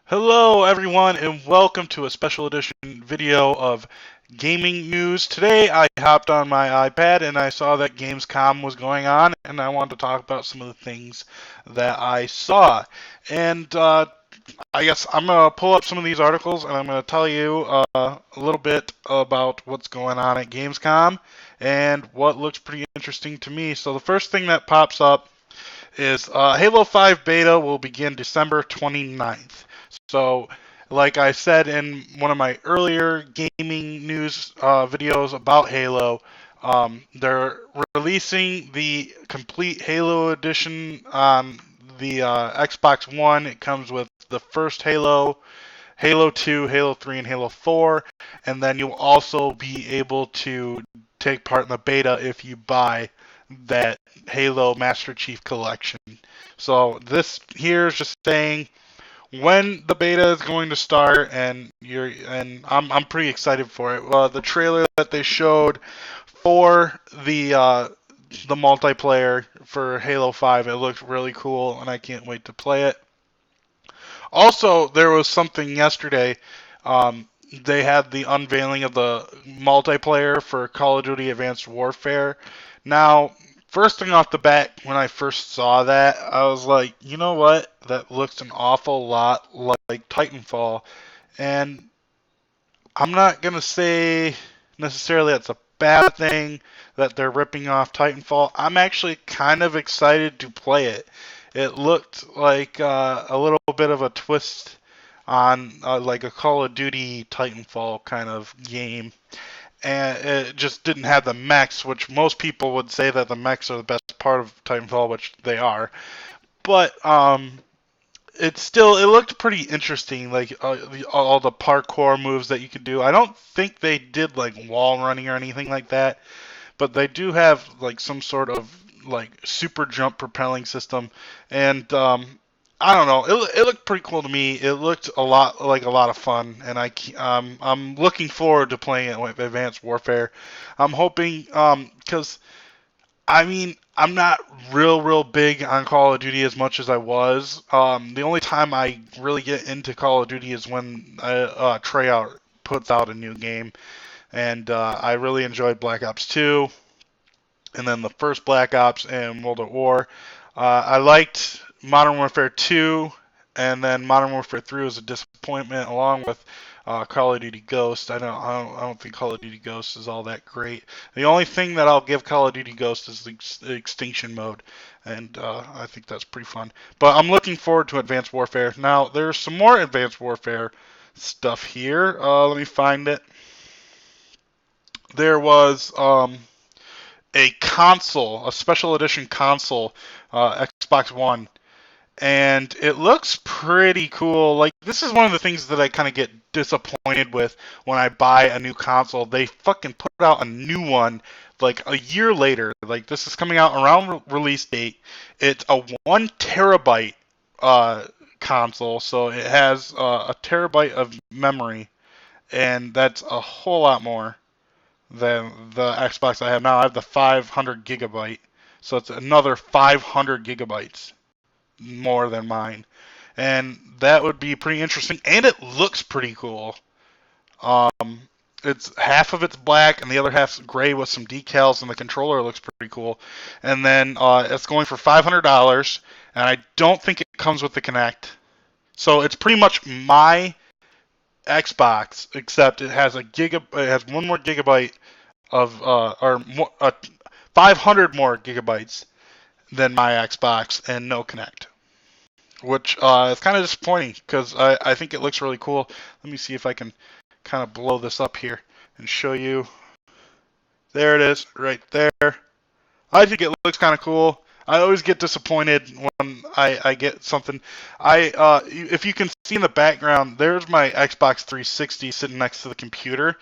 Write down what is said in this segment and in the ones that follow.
Hello everyone and welcome to a special edition video of gaming news. Today I hopped on my iPad and I saw that Gamescom was going on and I wanted to talk about some of the things that I saw. And I guess I'm going to pull up some of these articles and I'm going to tell you a little bit about what's going on at Gamescom and what looks pretty interesting to me. So the first thing that pops up is Halo 5 beta will begin December 29th. So, like I said in one of my earlier gaming news videos about Halo, they're releasing the complete Halo edition on the Xbox One. It comes with the first Halo, Halo 2, Halo 3, and Halo 4, and then you'll also be able to take part in the beta if you buy that Halo Master Chief Collection. So this here is just saying when the beta is going to start, and I'm pretty excited for it. The trailer that they showed for the multiplayer for Halo 5, it looked really cool, and I can't wait to play it. Also, there was something yesterday. They had the unveiling of the multiplayer for Call of Duty Advanced Warfare. Now, first thing off the bat, when I first saw that, I was like, you know what? That looks an awful lot like Titanfall. And I'm not going to say necessarily that's a bad thing that they're ripping off Titanfall. I'm actually kind of excited to play it. It looked like a little bit of a twist on like a Call of Duty Titanfall kind of game. And it just didn't have the mechs, which most people would say that the mechs are the best part of Titanfall, which they are. But it looked pretty interesting, like all the parkour moves that you could do. I don't think they did like wall running or anything like that, but they do have like some sort of like super jump propelling system, and I don't know. It looked pretty cool to me. It looked a lot of fun, and I'm looking forward to playing it with Advanced Warfare. I'm hoping because I mean, I'm not real big on Call of Duty as much as I was. The only time I really get into Call of Duty is when Treyarch puts out a new game, and I really enjoyed Black Ops 2, and then the first Black Ops and World at War. I liked Modern Warfare 2, and then Modern Warfare 3 was a disappointment, along with Call of Duty Ghost. I don't think Call of Duty Ghost is all that great. The only thing that I'll give Call of Duty Ghost is the extinction mode, and I think that's pretty fun. But I'm looking forward to Advanced Warfare. Now, there's some more Advanced Warfare stuff here. Let me find it. There was a console, a special edition console, Xbox One, and it looks pretty cool. Like, this is one of the things that I kind of get disappointed with when I buy a new console. They fucking put out a new one like a year later. Like, this is coming out around release date. It's a 1 terabyte console, so it has a terabyte of memory, and that's a whole lot more than the Xbox I have now. I have the 500 gigabyte, so it's another 500 gigabytes more than mine, and that would be pretty interesting. And it looks pretty cool. Um, it's half of it's black and the other half's gray with some decals, and the controller looks pretty cool. And then it's going for $500, and I don't think it comes with the Kinect. So it's pretty much my Xbox, except it has it has 1 more gigabyte of or more, 500 more gigabytes than my Xbox, and no Kinect, which is kind of disappointing because I think it looks really cool. Let me see if I can kind of blow this up here and show you. There it is, right there. I think it looks kind of cool. I always get disappointed when I get something. If you can see in the background, there's my Xbox 360 sitting next to the computer,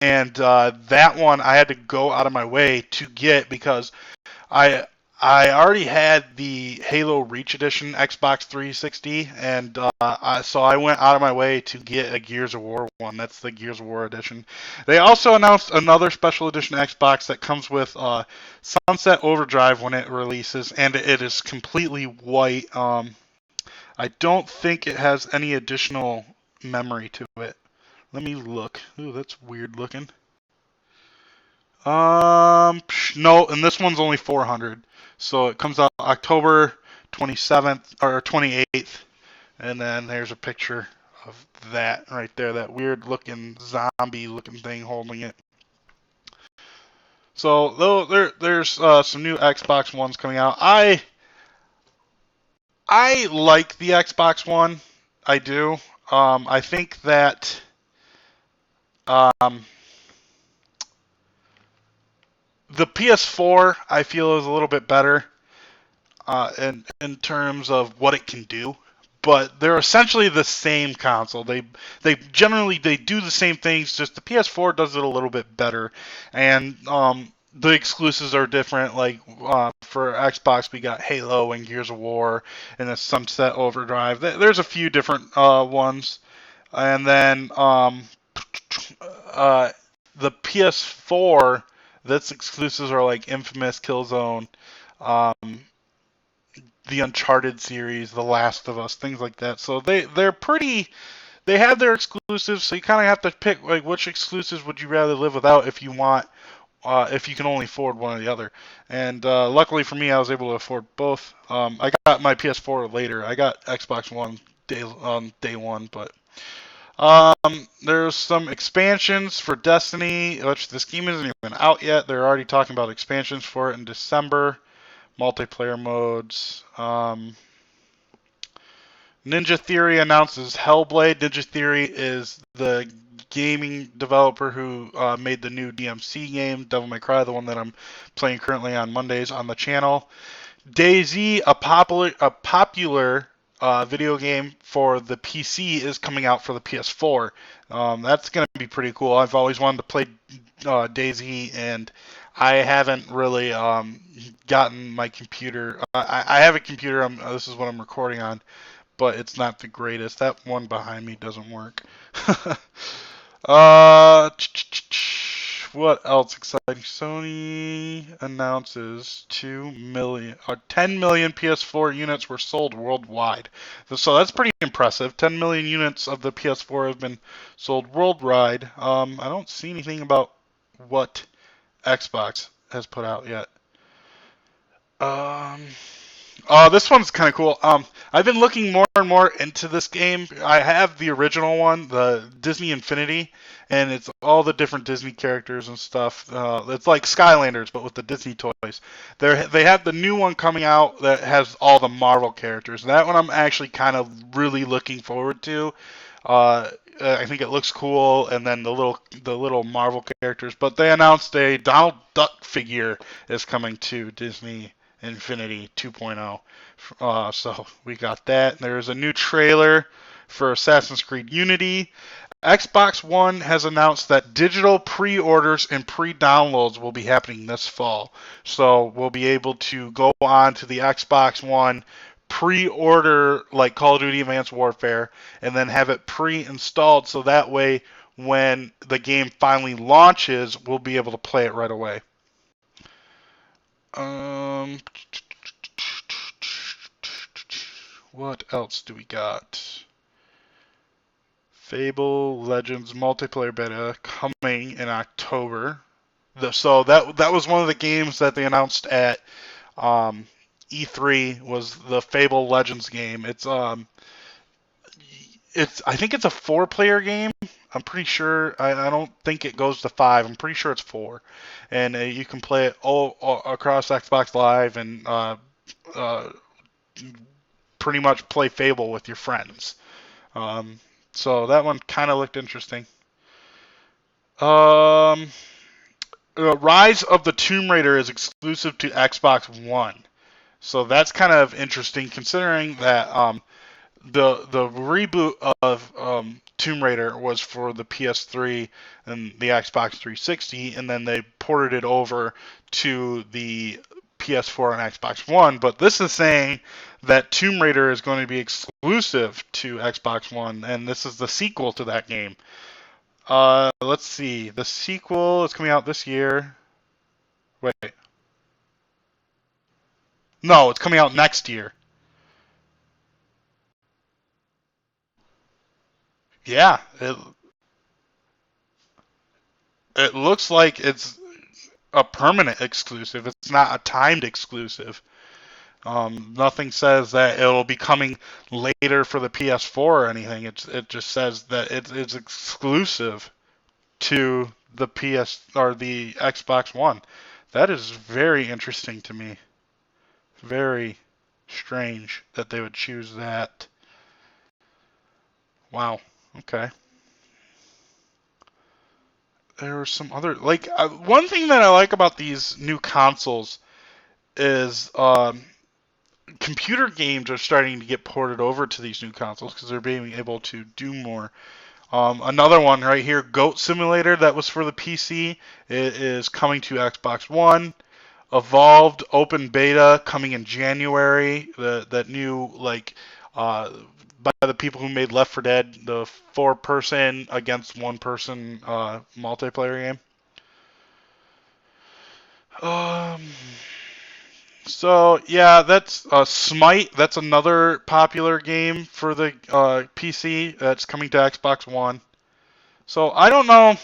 and that one I had to go out of my way to get because I I already had the Halo Reach Edition Xbox 360, and so I went out of my way to get a Gears of War one. That's the Gears of War edition. They also announced another special edition Xbox that comes with Sunset Overdrive when it releases, and it is completely white. I don't think it has any additional memory to it. Let me look. Ooh, that's weird looking. No, and this one's only 400. So it comes out October 27th or 28th, and then there's a picture of that right there, that weird looking zombie looking thing holding it. So there's some new Xbox Ones coming out. I like the Xbox One. I do. I think that um, the PS4 I feel is a little bit better in terms of what it can do, but they're essentially the same console. They generally they do the same things. Just the PS4 does it a little bit better, and the exclusives are different. Like for Xbox, we got Halo and Gears of War and the Sunset Overdrive. There's a few different ones, and then uh, the PS4 that's exclusives are like Infamous, Killzone, um, the Uncharted series, The Last of Us, things like that. So they're pretty. They have their exclusives, so you kind of have to pick like which exclusives would you rather live without if you want. If you can only afford one or the other, and luckily for me, I was able to afford both. I got my PS4 later. I got Xbox One day one, but there's some expansions for Destiny, which this game isn't even out yet. They're already talking about expansions for it in December. Multiplayer modes. Ninja Theory announces Hellblade. Ninja Theory is the gaming developer who made the new DMC game, Devil May Cry, the one that I'm playing currently on Mondays on the channel. DayZ, a popular video game for the PC, is coming out for the PS4. That's going to be pretty cool. I've always wanted to play DayZ, and I haven't really gotten my computer. I have a computer. This is what I'm recording on, but it's not the greatest. That one behind me doesn't work. uh, what else exciting? Sony announces 10 million PS4 units were sold worldwide. So that's pretty impressive. 10 million units of the PS4 have been sold worldwide. I don't see anything about what Xbox has put out yet. Um, this one's kind of cool. I've been looking more and more into this game. I have the original one, the Disney Infinity, and it's all the different Disney characters and stuff. It's like Skylanders, but with the Disney toys. They have the new one coming out that has all the Marvel characters. That one I'm actually kind of really looking forward to. I think it looks cool, and then the little Marvel characters. But they announced a Donald Duck figure is coming to Disney Infinity 2.0. So we got that. There's a new trailer for Assassin's Creed Unity. Xbox One has announced that digital pre-orders and pre-downloads will be happening this fall. So we'll be able to go on to the Xbox One, pre-order like Call of Duty Advanced Warfare, and then have it pre-installed so that way when the game finally launches, we'll be able to play it right away. Um, what else do we got? Fable Legends multiplayer beta coming in October. So that was one of the games that they announced at E3 was the Fable Legends game. It's I think it's a 4-player game. I'm pretty sure. I don't think it goes to 5. I'm pretty sure it's 4, and you can play it all across Xbox Live and uh, pretty much play Fable with your friends. Um, so that one kind of looked interesting. Um, Rise of the Tomb Raider is exclusive to Xbox One, so that's kind of interesting considering that the reboot of Tomb Raider was for the PS3 and the Xbox 360, and then they ported it over to the PS4 and Xbox One. But this is saying that Tomb Raider is going to be exclusive to Xbox One, and this is the sequel to that game. Let's see. The sequel is coming out this year. Wait. No, it's coming out next year. Yeah, it looks like it's a permanent exclusive. It's not a timed exclusive. Nothing says that it'll be coming later for the PS4 or anything. It just says that it's exclusive to the PS or the Xbox One. That is very interesting to me. Very strange that they would choose that. Wow. Okay. There were some other one thing that I like about these new consoles is computer games are starting to get ported over to these new consoles because they're being able to do more. Another one right here, Goat Simulator, that was for the PC. It is coming to Xbox One. Evolved Open Beta coming in January. That new uh, by the people who made Left 4 Dead, the 4-person against 1-person multiplayer game. Um, so yeah, that's Smite. That's another popular game for the PC that's coming to Xbox One. So I don't know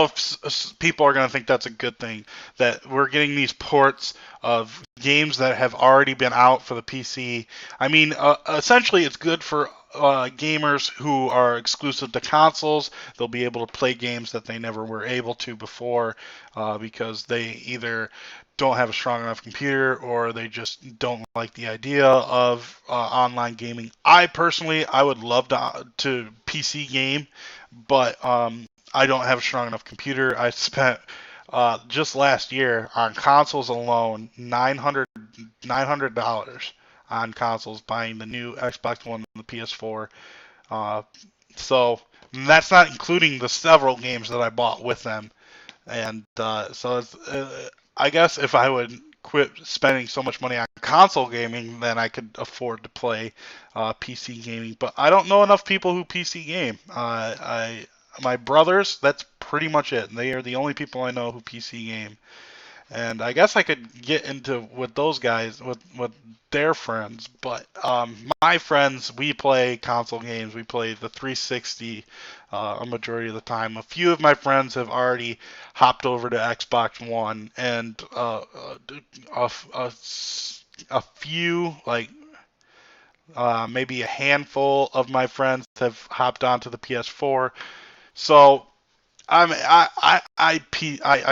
if people are going to think that's a good thing that we're getting these ports of games that have already been out for the PC. I mean, essentially, it's good for gamers who are exclusive to consoles. They'll be able to play games that they never were able to before because they either don't have a strong enough computer or they just don't like the idea of online gaming. I would love to PC game, but I don't have a strong enough computer. I spent just last year on consoles alone $900 on consoles buying the new Xbox One and the PS4. Uh, so that's not including the several games that I bought with them. And I guess if I would quit spending so much money on console gaming, then I could afford to play PC gaming. But I don't know enough people who PC game. My brothers, that's pretty much it. They are the only people I know who PC game. And I guess I could get into with those guys, with their friends. But my friends, we play console games. We play the 360 a majority of the time. A few of my friends have already hopped over to Xbox One, and a few, maybe a handful of my friends have hopped onto the PS4. So I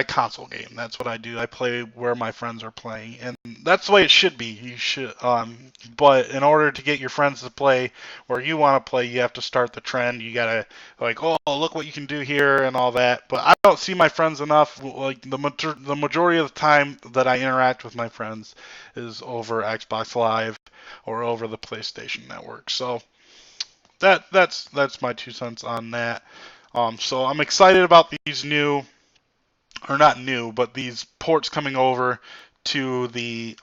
console game. That's what I do. I play where my friends are playing, and that's the way it should be. You should, but in order to get your friends to play where you want to play, you have to start the trend. You gotta oh, look what you can do here and all that. But I don't see my friends enough. Like the majority of the time that I interact with my friends is over Xbox Live or over the PlayStation Network. So that's my 2 cents on that. So I'm excited about these new, or not new, but these ports coming over to the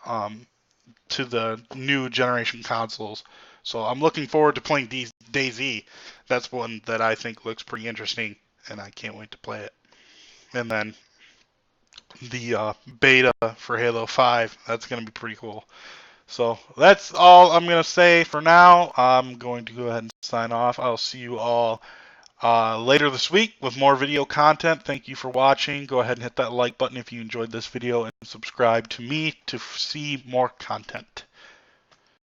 new generation consoles. So I'm looking forward to playing DayZ. That's one that I think looks pretty interesting, and I can't wait to play it. And then the beta for Halo 5, that's going to be pretty cool. So that's all I'm going to say for now. I'm going to go ahead and sign off. I'll see you all later this week with more video content. Thank you for watching. Go ahead and hit that like button if you enjoyed this video and subscribe to me to see more content.